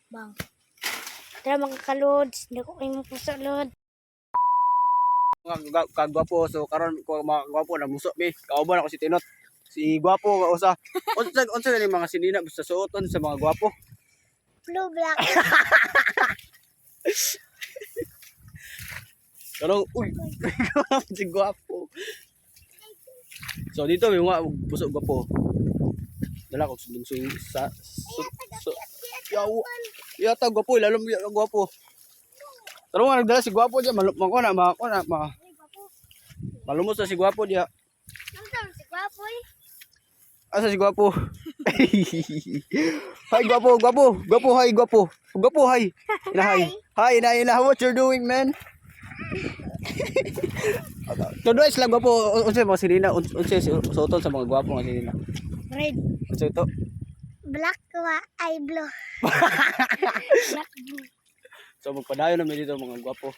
Bang. Tara mga kalods, hindi ko kayo puso lod. Kagwapo, so karon ko mga gwapo na muso mi. Kauban ako si Tinot. Si gwapo nga usa. Unsa ni mga sinina gusto suoton sa mga gwapo? Blue black. Karong uy, si gwapo. So dito may mga puso gwapo. Dala ko sunding sa yaw. Yata gwapo, lalo mo gwapo. Pero nga nagdala si gwapo diya, malumos na si gwapo diya. Nandang si Gwapoy. Asa si gwapo? Hi gwapo, hi gwapo. Gwapo hi. Ina, what you're doing, man? Todo isla gwapo, unsa mga sinina, unsa suoton sa mga gwapo nga sinina. Red. Unsa ito? Black wa ay blue. Black blue. So magpadayon namin dito mga gwapo.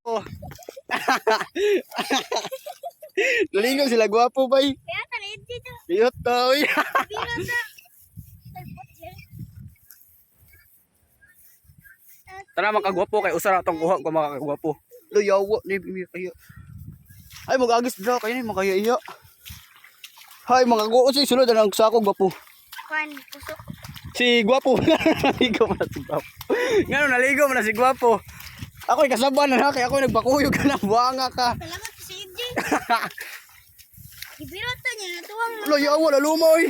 Oh. Nalingog sila gwapo bay. Kaya tarid dito. Biyot to. Biro sa. Tara makagwapo kay usara tong kuha ko mga kagwapo. Luyawo ni kayo. Ay magagis daw kayo ni makaya iya. Hay mga guo si sulod ang sako gwapo. Kwan, puso. Si gwapo. Naligo man si gwapo. Ngano naligo man si gwapo. Ako'y kasaban na kay ako nagpakuyog ka na buanga ka. Salamat si CJ. Ibiro to niya natuwang. Luyawo la lumoy.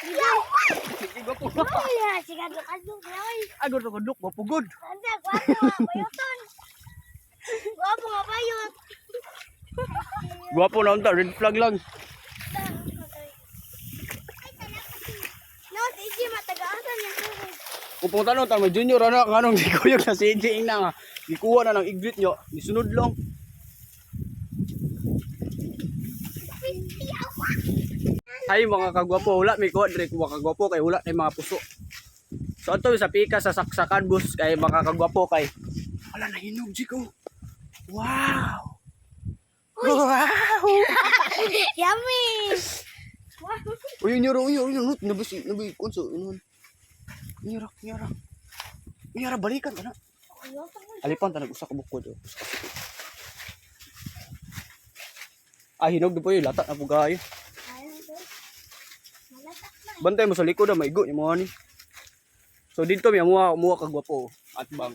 Si Gwapo. Ay, si kaduk-kaduk na oy. Agor to kuduk gwapo good. Anda, gwapo nga bayoton. Gwapo nga bayot. Gwapo na unta red flag lang. No, CJ matagaasan niya tubig. Pupunta no tama junior ana kanong gikuyog na si CJ ina nga. Gikuha na ng igrit nyo, nisunod lang. Ay mga kagwapo, wala may kuha dire mga kagwapo kay wala kay mga puso. So ato sa pika sa saksakan bus kay mga kagwapo kay wala na hinog jiko. Wow. Wow. Yummy! Uy nyoro nut nabi kunso inon. Nyara balikan kana. Alipan tanag usa ka bukod. Ah hinog do po yung lata na pugayo. Bantay mo sa likod na maigo ni mo ani. So dito may muha kagwapo at bang.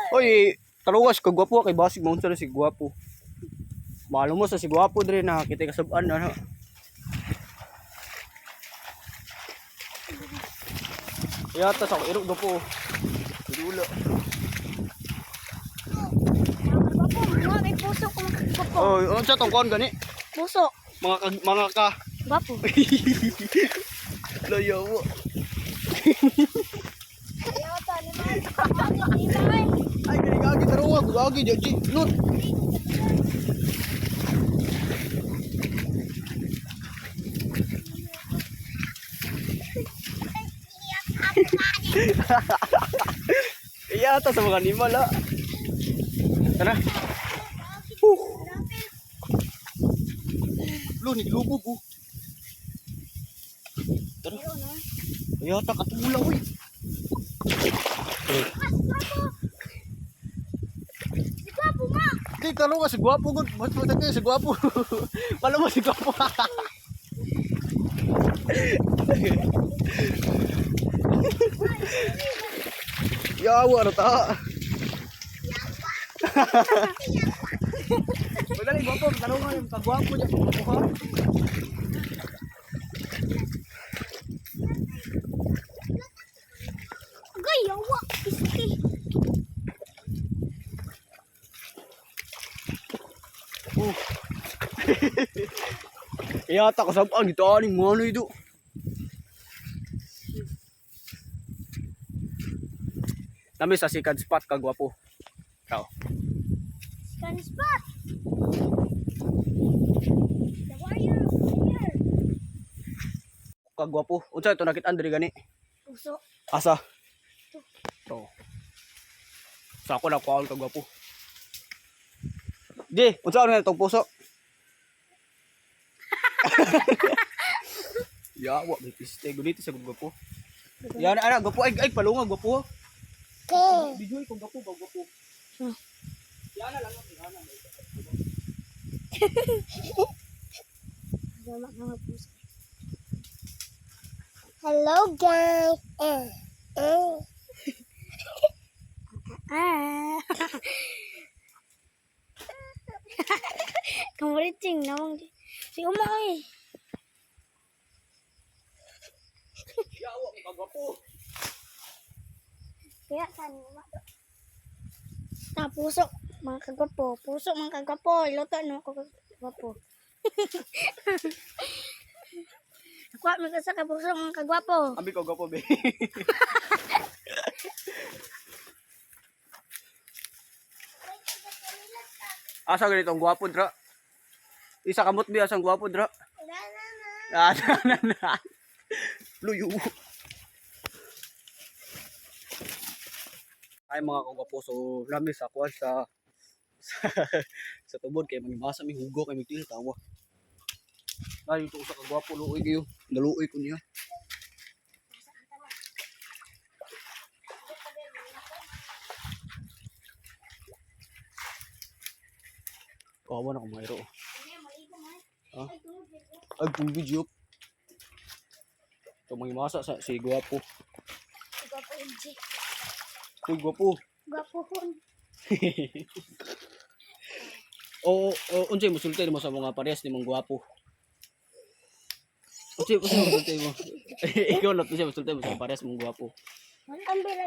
Oy, taluwas kagwapo kay basig mo unsa si gwapo. Malo mo sa si gwapo dire na kita kasab-an ana. Yata sa irog gwapo. Dula. Gwapo, may puso ko gwapo. Oh, unsa tong kon gani? Puso. Mga ka. Gwapo. Layo mo. Ay, gagi taruwag, gagi jadi lut. Iya, ata sa mga animal ha. Tara. Lu ni lubog ko. Tara. Iya, ata katula oy. Si Gwapo nga. Di talo ka si gwapo gud. Mas matagay si gwapo. Pala mo si gwapo. Yawa na ta. Madali gwapo, talo nga yung kagwapo niya. Gwapo ha. Gay, yawa. Piski. Iyata ka sabang dito aning mo ano ito. Nami sa second spot kagwapo. Kao. Scan spot. The warrior of fire. Kagwapo. Unsa ito nakit-an diri gani? Puso. Asa? To. Sa ako na kuha kagwapo. Di, unsa na itong puso? Yawa, may piste. Gunito sa gwapo. Yan, ana, gwapo. Ay, palunga, gwapo. Okay. Video kung gwapo, gwapo. Yan na lang, yan na. Hello guys. Kamuriting namang si Uma eh. Yawa, gwapo. Kaya saan Uma to? Ah, puso mga kagwapo. Puso mga kagwapo. Iluto no kagwapo. Ako mga sa kapuso mga kagwapo. Ambi ko gwapo, be. Asa ganito ang gwapo, dra? Isa kamot bi asang gwapo, dra? Ah, na. Luyo. Ay mga kagwapo, so lami sa kuwan sa tubod kay manibasa mi hugo kay mitil tawa. Ay ito sa kagwapo luoy kayo. Naluoy ko niya. Kawa na kumayro. Ah? Ay kung video. So manibasa sa si gwapo. Gwapo inji. Uy gwapo. Gwapo hon. Unsay musulti mo sa mga parehas ni mong gwapo. Unsay musulti mo? Ikaw na to siya musulti mo sa parehas mong gwapo.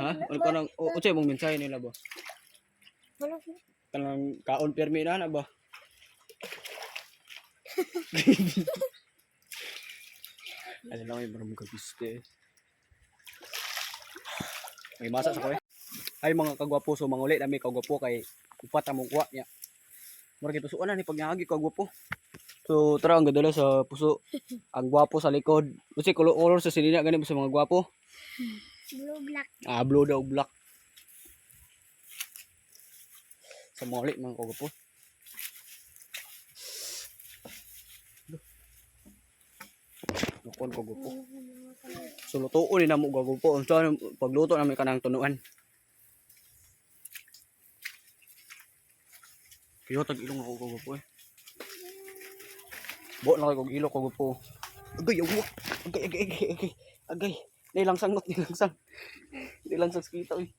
Ha? Ano ka nang unsay mong mensahe nila ba? Kanang kaon permi na ba? Ano lang yung marami kagiste. May masa sa ko eh. Ay mga kagwapo, so mangulit nami kagwapo kay upat among kuha niya. Mura kito suonan ni pagnyagi kagwapo. So tara ang gadala sa puso. Ang gwapo sa likod. Kasi color sa silina gani sa mga gwapo. Blue black. Ah, blue daw black. Sa mangulit mga kagwapo. Nukon kagwapo. So lutuon ni namo kagwapo. So pagluto namin kanang tunuan. Kaya tag ilong ako kagwapo eh. Buot na kayo kong ilong kagwapo. Agay, awa. Agay. Nilangsang not, nilangsang. Nilangsang sakita eh.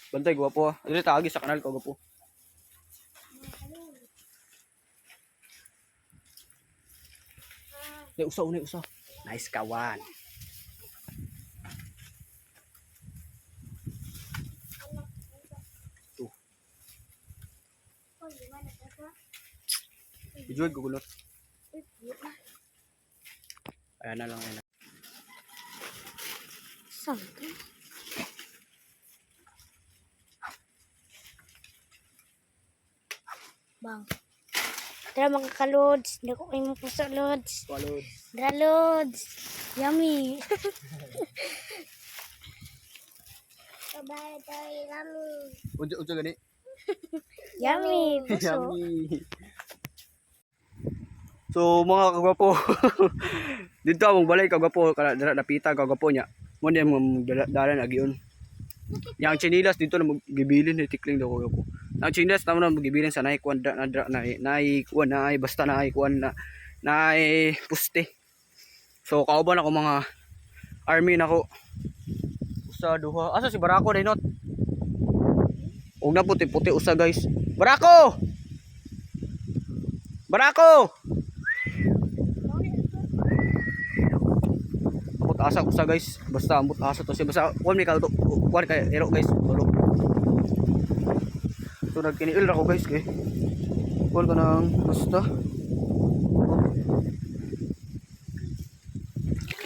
Bantay, gwapo ah. Dili tagi sa kanal kagwapo. Usaw. Nice kawan. Ijuy gugulot. Ayan na lang. Something. Bang. Tara mga ka-lods. Hindi ko kayo puso, lods. Walod. Tara, lods. Yummy. Sabay tayo, yummy. Unsa gani? Yummy, puso. Yummy. So mga kagwapo. Dito among balay kagwapo kana dira napita kagwapo nya. Mo di mo dalan agiun. Yang chinilas dito na magibilin ni tikling daw kagwapo. Ang chinilas tamo na magibilin sa naay kuan naay basta naay kuan naay puste. So kauban ako mga army nako. Usa duha. Asa si Barako daynot? Og na puti-puti usa guys. Barako! Barako! Ambot asa usa guys. Basta ambot asa to siya. Basta kuan mi ka to. Kuan kay ero guys. Tulo. So nagkiniil ra ko guys kay. Kuan ka nang basta.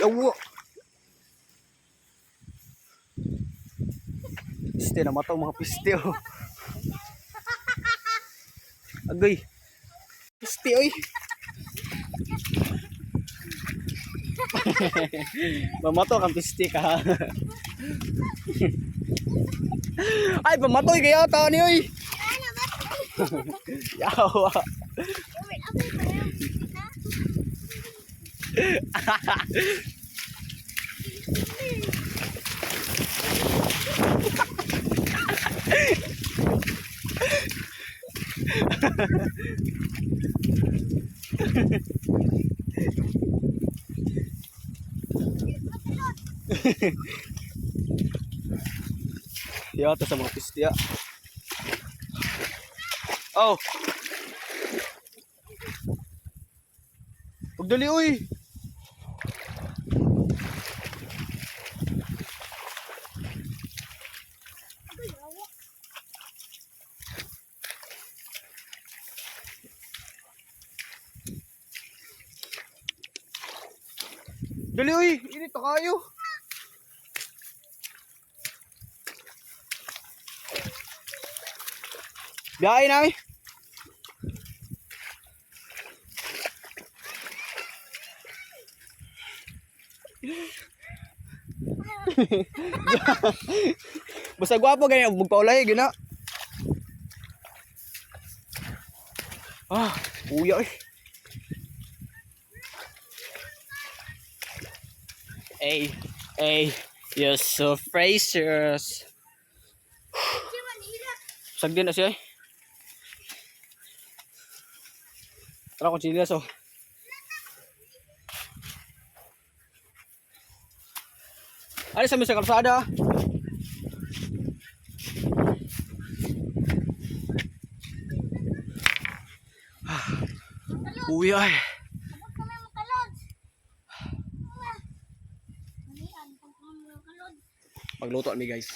Yawa. Piste na mataw mga piste oh. Agay. Piste oy. Mamato kang piste ka. Ay, pamatoy kaya ta ni oy. Ano ba? Yawa. Wait, ako pa yan. Yata sa mga pistia. Oh. Pagdali uy. Dali uy, init na kayo. Biyahe na eh. Basta gwapo ganyan, magpaulay, gina. Ah, uya eh. Hey, you're so precious. Sagdi na siya eh. Tara ko chilas oh. Ano sa mga kalsada? Uy ay. Abot kami ang kalod. Ano yan? Pag kalod. Magluto kami guys.